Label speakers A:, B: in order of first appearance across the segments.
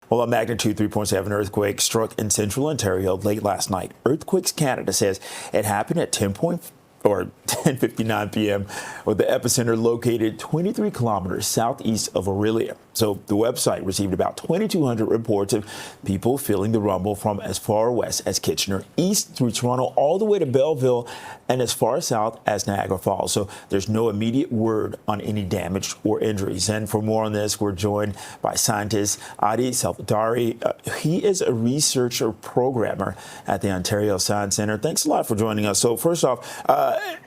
A: Well, a magnitude 3.7 earthquake struck in central Ontario late last night. Earthquakes Canada says it happened at 10:59 p.m. with the epicenter located 23 kilometers southeast of Orillia. So the website received about 2,200 reports of people feeling the rumble from as far west as Kitchener, east through Toronto, all the way to Belleville, and as far south as Niagara Falls. So there's no immediate word on any damage or injuries. And for more on this, we're joined by scientist Adi Salvatari. He is a researcher programmer at the Ontario Science Centre. Thanks a lot for joining us. So first off,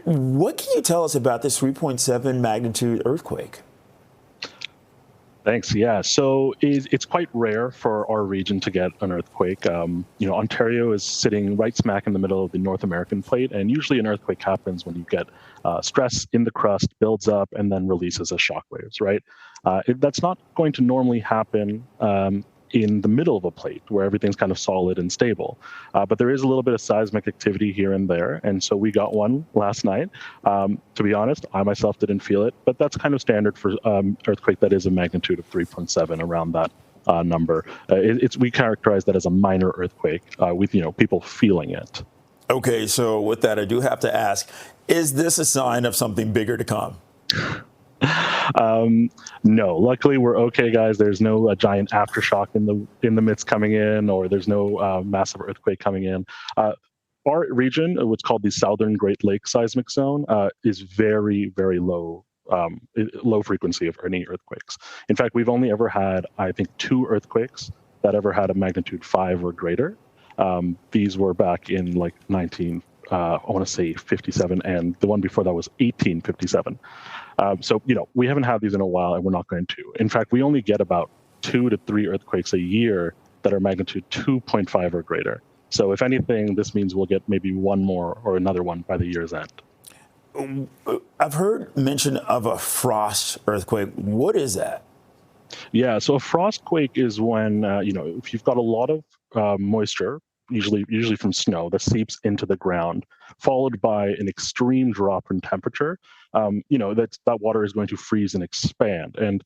A: what can you tell us about this 3.7 magnitude earthquake?
B: Thanks. Yeah, so it's quite rare for our region to get an earthquake. Ontario is sitting right smack in the middle of the North American plate, and usually an earthquake happens when you get stress in the crust, builds up, and then releases as shock waves, right? That's not going to normally happen in the middle of a plate where everything's kind of solid and stable. But there is a little bit of seismic activity here and there. And so we got one last night. To be honest, I myself didn't feel it, but that's kind of standard for earthquake that is a magnitude of 3.7, around that number. We characterize that as a minor earthquake with people feeling it.
A: Okay, so with that, I do have to ask, is this a sign of something bigger to come?
B: No, luckily we're okay, guys. There's no giant aftershock in the midst coming in, or there's no massive earthquake coming in. Our region, what's called the Southern Great Lakes seismic zone, is very, very low frequency of any earthquakes. In fact, we've only ever had, I think, 2 earthquakes that ever had a magnitude 5 or greater. These were back in like I want to say 57, and the one before that was 1857. So we haven't had these in a while, and we're not going to. In fact, we only get about 2 to 3 earthquakes a year that are magnitude 2.5 or greater. So if anything, this means we'll get maybe one more or another one by the year's end.
A: I've heard mention of a frost earthquake. What is that?
B: Yeah, so a frost quake is when if you've got a lot of moisture, usually from snow, that seeps into the ground, followed by an extreme drop in temperature. That water is going to freeze and expand. And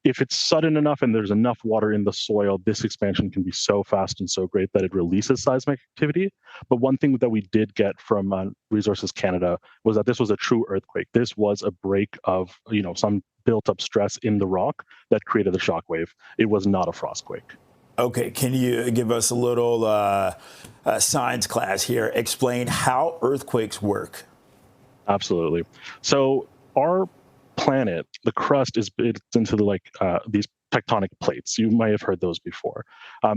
B: if it's sudden enough and there's enough water in the soil, this expansion can be so fast and so great that it releases seismic activity. But one thing that we did get from Resources Canada was that this was a true earthquake. This was a break of some built up stress in the rock that created the shock wave. It was not a frost quake.
A: Okay, can you give us a little science class here? Explain how earthquakes work.
B: Absolutely. So our planet, the crust is built into these tectonic plates. You might have heard those before.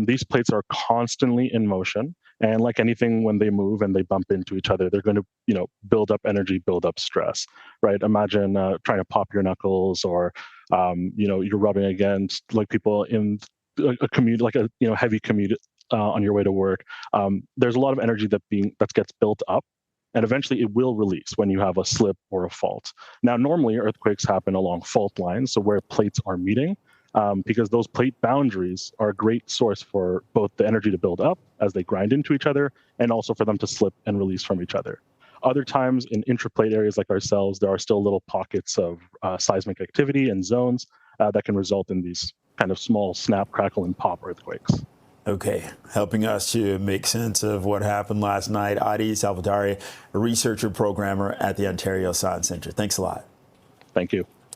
B: These plates are constantly in motion, and like anything, when they move and they bump into each other, they're going to build up energy, build up stress. Right? Imagine trying to pop your knuckles, or you're rubbing against people in a commute, like a heavy commute on your way to work. There's a lot of energy that gets built up, and eventually it will release when you have a slip or a fault. Now, normally earthquakes happen along fault lines, so where plates are meeting, because those plate boundaries are a great source for both the energy to build up as they grind into each other, and also for them to slip and release from each other. Other times in intraplate areas like ourselves, there are still little pockets of seismic activity and zones that can result in these kind of small snap, crackle, and pop earthquakes.
A: Okay, helping us to make sense of what happened last night, Adi Salvatari, a researcher programmer at the Ontario Science Centre. Thanks a lot.
B: Thank you.